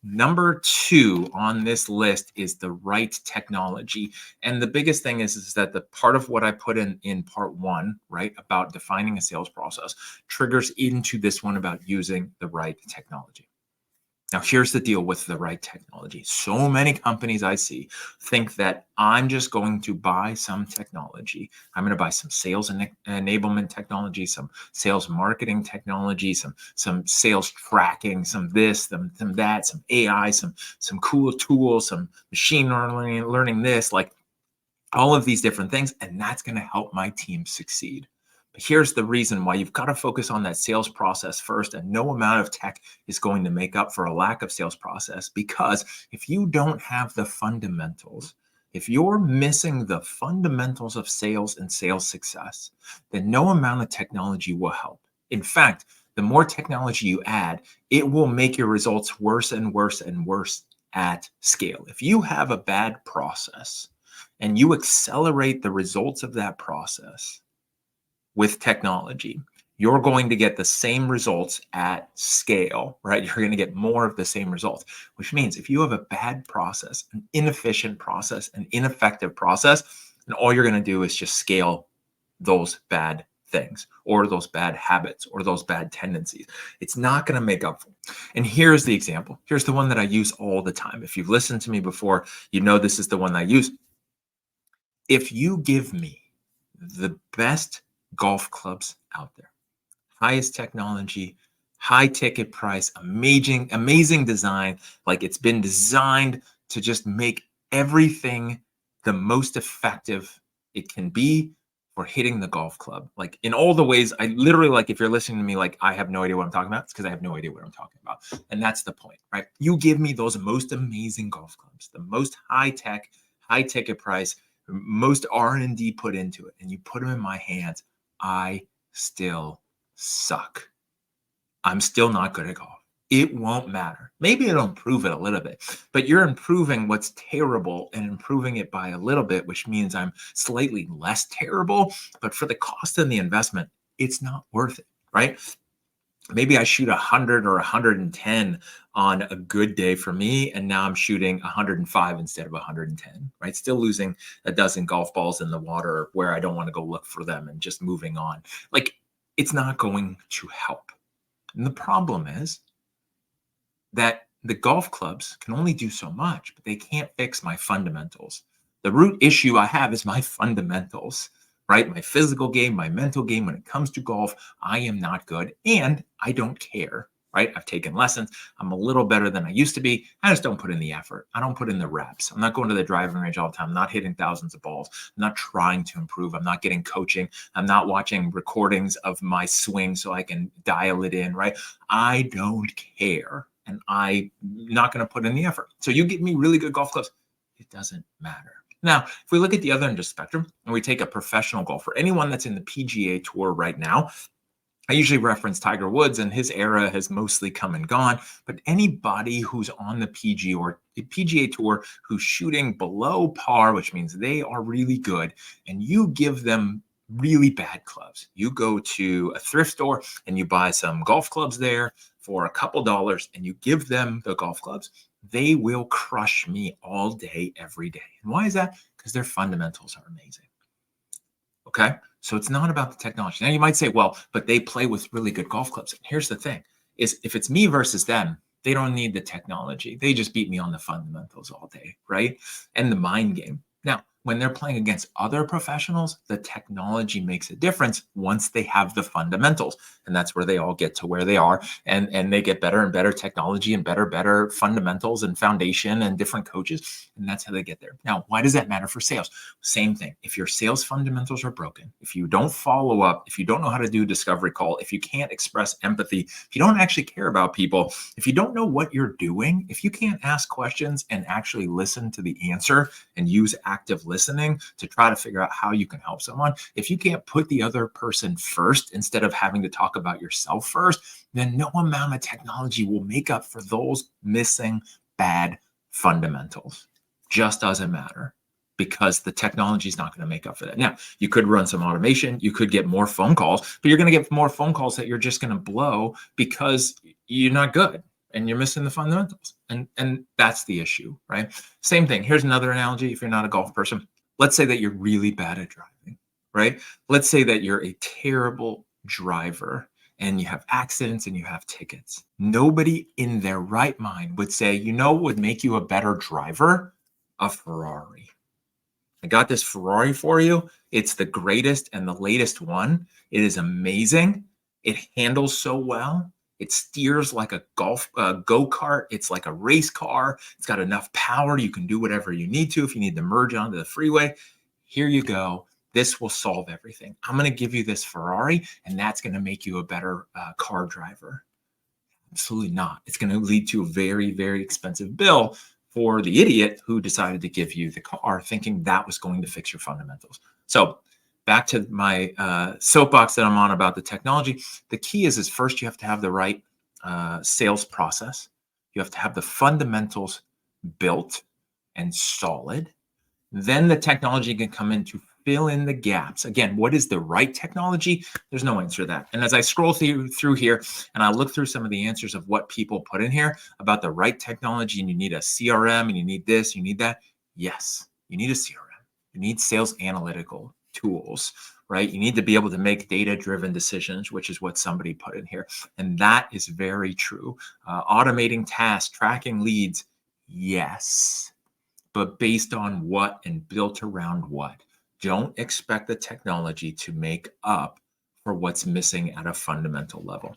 Number 2 on this list is the right technology. And the biggest thing is that the part of what I put in part 1, right, about defining a sales process triggers into this one about using the right technology. Now, here's the deal with the right technology. So many companies I see think that I'm just going to buy some technology. I'm going to buy some sales enablement technology, some sales marketing technology, some sales tracking, some this, some that, some AI, some cool tools, some machine learning this, like all of these different things, and that's going to help my team succeed. But here's the reason why you've got to focus on that sales process first, and no amount of tech is going to make up for a lack of sales process, because if you don't have the fundamentals, if you're missing the fundamentals of sales and sales success, then no amount of technology will help. In fact, the more technology you add, it will make your results worse and worse and worse at scale. If you have a bad process and you accelerate the results of that process with technology, you're going to get the same results at scale, right? You're going to get more of the same results, which means if you have a bad process, an inefficient process, an ineffective process, then all you're going to do is just scale those bad things or those bad habits or those bad tendencies. It's not going to make up for it. And here's the example. Here's the one that I use all the time. If you've listened to me before, you know this is the one I use. If you give me the best golf clubs out there, highest technology, high ticket price, amazing design, like it's been designed to just make everything the most effective it can be for hitting the golf club. Like in all the ways, I literally, like if you're listening to me, like I have no idea what I'm talking about, it's because I have no idea what I'm talking about. And that's the point, right? You give me those most amazing golf clubs, the most high tech, high ticket price, most R&D put into it, and you put them in my hands, I still suck. I'm still not good at golf. It won't matter. Maybe it'll improve it a little bit, but you're improving what's terrible and improving it by a little bit, which means I'm slightly less terrible, but for the cost and the investment, it's not worth it, right? Maybe I shoot 100 or 110 on a good day for me, and now I'm shooting 105 instead of 110, right? Still losing a dozen golf balls in the water where I don't want to go look for them and just moving on. Like, it's not going to help. And the problem is that the golf clubs can only do so much, but they can't fix my fundamentals. The root issue I have is my fundamentals, right? My physical game, my mental game. When it comes to golf, I am not good and I don't care, right? I've taken lessons. I'm a little better than I used to be. I just don't put in the effort. I don't put in the reps. I'm not going to the driving range all the time. I'm not hitting thousands of balls. I'm not trying to improve. I'm not getting coaching. I'm not watching recordings of my swing so I can dial it in, right? I don't care. And I'm not going to put in the effort. So you get me really good golf clubs, it doesn't matter. Now, if we look at the other end of the spectrum and we take a professional golfer, anyone that's in the PGA Tour right now, I usually reference Tiger Woods, and his era has mostly come and gone. But anybody who's on the PGA Tour who's shooting below par, which means they are really good, and you give them really bad clubs. You go to a thrift store and you buy some golf clubs there for a couple dollars and you give them the golf clubs. They will crush me all day, every day. And why is that? Because their fundamentals are amazing. Okay. So it's not about the technology. Now you might say, well, but they play with really good golf clubs. And here's the thing is if it's me versus them, they don't need the technology. They just beat me on the fundamentals all day. Right. And the mind game. Now, when they're playing against other professionals, the technology makes a difference once they have the fundamentals. And that's where they all get to where they are. And they get better and better technology and better fundamentals and foundation and different coaches. And that's how they get there. Now, why does that matter for sales? Same thing. If your sales fundamentals are broken, if you don't follow up, if you don't know how to do discovery call, if you can't express empathy, if you don't actually care about people, if you don't know what you're doing, if you can't ask questions and actually listen to the answer and use active listening to try to figure out how you can help someone, if you can't put the other person first instead of having to talk about yourself first, then no amount of technology will make up for those missing bad fundamentals. Just doesn't matter because the technology is not going to make up for that. Now, you could run some automation, you could get more phone calls, but you're going to get more phone calls that you're just going to blow because you're not good. and you're missing the fundamentals. And that's the issue, right? Same thing. Here's another analogy. If you're not a golf person, let's say that you're really bad at driving, right? Let's say that you're a terrible driver and you have accidents and you have tickets. Nobody in their right mind would say, you know what would make you a better driver? A Ferrari. I got this Ferrari for you. It's the greatest and the latest one. It is amazing. It handles so well. It steers like a go-kart. It's like a race car. It's got enough power. You can do whatever you need to if you need to merge onto the freeway. Here you go. This will solve everything. I'm going to give you this Ferrari, and that's going to make you a better car driver. Absolutely not. It's going to lead to a very, very expensive bill for the idiot who decided to give you the car thinking that was going to fix your fundamentals. So back to my soapbox that I'm on about the technology. The key is first you have to have the right sales process. You have to have the fundamentals built and solid. Then the technology can come in to fill in the gaps. Again, what is the right technology? There's no answer to that. And as I scroll through here and I look through some of the answers of what people put in here about the right technology, and you need a CRM and you need this, you need that. Yes, you need a CRM. You need sales analytical tools, right? You need to be able to make data-driven decisions, which is what somebody put in here. And that is very true. Automating tasks, tracking leads, yes. But based on what and built around what? Don't expect the technology to make up for what's missing at a fundamental level.